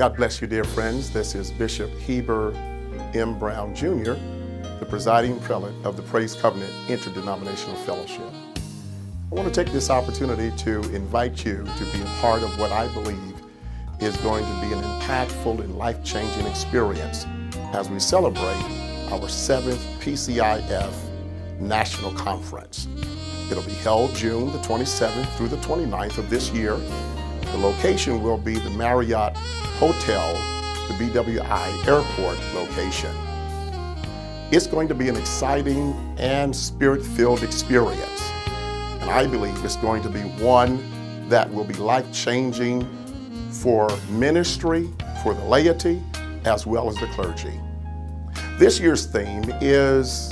God bless you, dear friends. This is Bishop Heber M. Brown, Jr., the presiding prelate of the Praise Covenant Interdenominational Fellowship. I want to take this opportunity to invite you to be a part of what I believe is going to be an impactful and life-changing experience as we celebrate our 7th PCIF National Conference. It'll be held June the 27th through the 29th of this year. The location will be the Marriott Hotel, the BWI Airport location. It's going to be an exciting and spirit-filled experience. And I believe it's going to be one that will be life-changing for ministry, for the laity, as well as the clergy. This year's theme is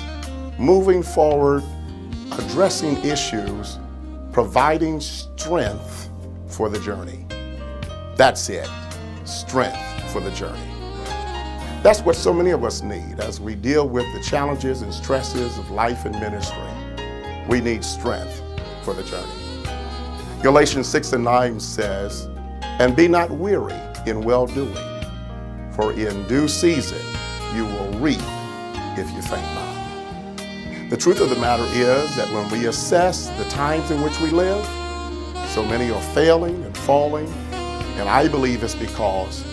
moving forward, addressing issues, providing strength for the journey. That's it, strength for the journey. That's what so many of us need as we deal with the challenges and stresses of life and ministry. We need strength for the journey. Galatians 6:9 says, "And be not weary in well-doing, for in due season you will reap if you faint not." The truth of the matter is that when we assess the times in which we live, so many are failing and falling, and I believe it's because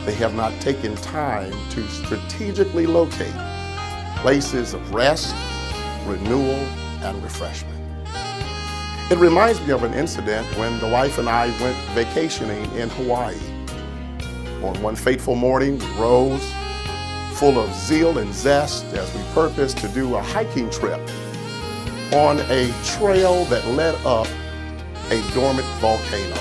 they have not taken time to strategically locate places of rest, renewal, and refreshment. It reminds me of an incident when the wife and I went vacationing in Hawaii. On one fateful morning, we rose full of zeal and zest as we purposed to do a hiking trip on a trail that led up a dormant volcano.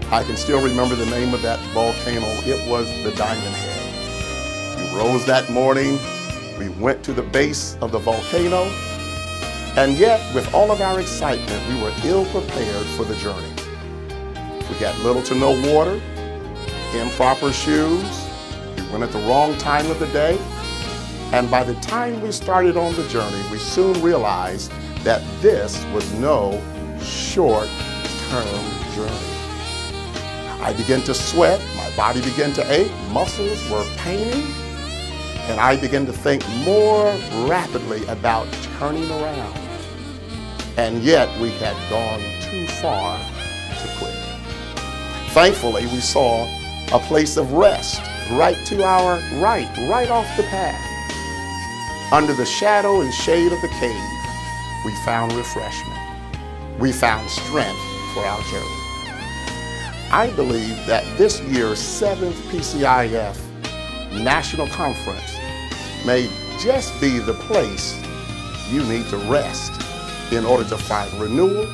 I can still remember the name of that volcano. It was the Diamond Head. We rose that morning, we went to the base of the volcano, and yet with all of our excitement, we were ill prepared for the journey. We had little to no water, improper shoes, we went at the wrong time of the day, and by the time we started on the journey, we soon realized that this was no short-term journey. I began to sweat, my body began to ache, muscles were paining, and I began to think more rapidly about turning around. And yet we had gone too far to quit. Thankfully, we saw a place of rest right to our right off the path. Under the shadow and shade of the cave, we found refreshment. We found strength for our journey. I believe that this year's 7th PCIF National Conference may just be the place you need to rest in order to find renewal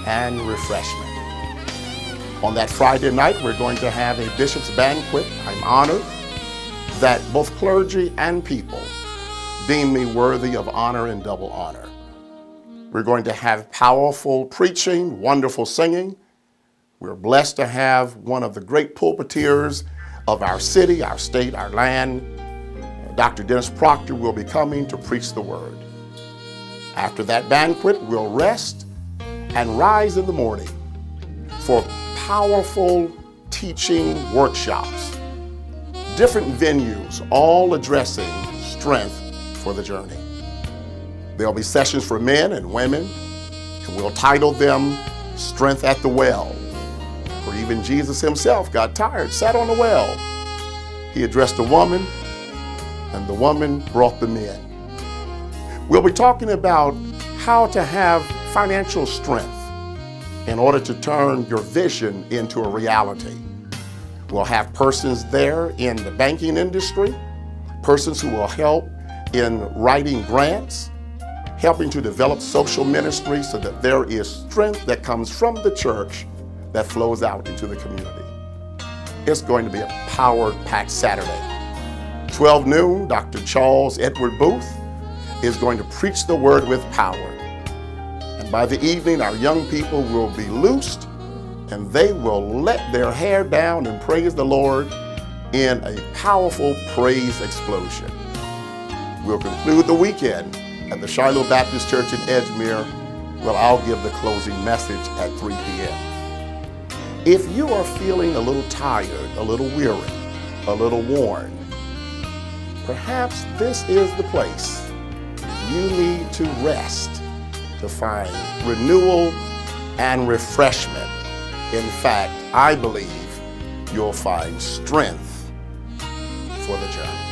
and refreshment. On that Friday night, we're going to have a bishop's banquet. I'm honored that both clergy and people deem me worthy of honor and double honor. We're going to have powerful preaching, wonderful singing. We're blessed to have one of the great pulpiteers of our city, our state, our land. Dr. Dennis Proctor will be coming to preach the word. After that banquet, we'll rest and rise in the morning for powerful teaching workshops, different venues, all addressing strength for the journey. There'll be sessions for men and women, and we'll title them Strength at the Well. For even Jesus himself got tired, sat on the well. He addressed a woman, and the woman brought the men. We'll be talking about how to have financial strength in order to turn your vision into a reality. We'll have persons there in the banking industry, persons who will help in writing grants, helping to develop social ministry so that there is strength that comes from the church that flows out into the community. It's going to be a power-packed Saturday. 12 noon, Dr. Charles Edward Booth is going to preach the word with power. And by the evening, our young people will be loosed and they will let their hair down and praise the Lord in a powerful praise explosion. We'll conclude the weekend at the Shiloh Baptist Church in Edgemere, where I'll give the closing message at 3 p.m. If you are feeling a little tired, a little weary, a little worn, perhaps this is the place you need to rest to find renewal and refreshment. In fact, I believe you'll find strength for the journey.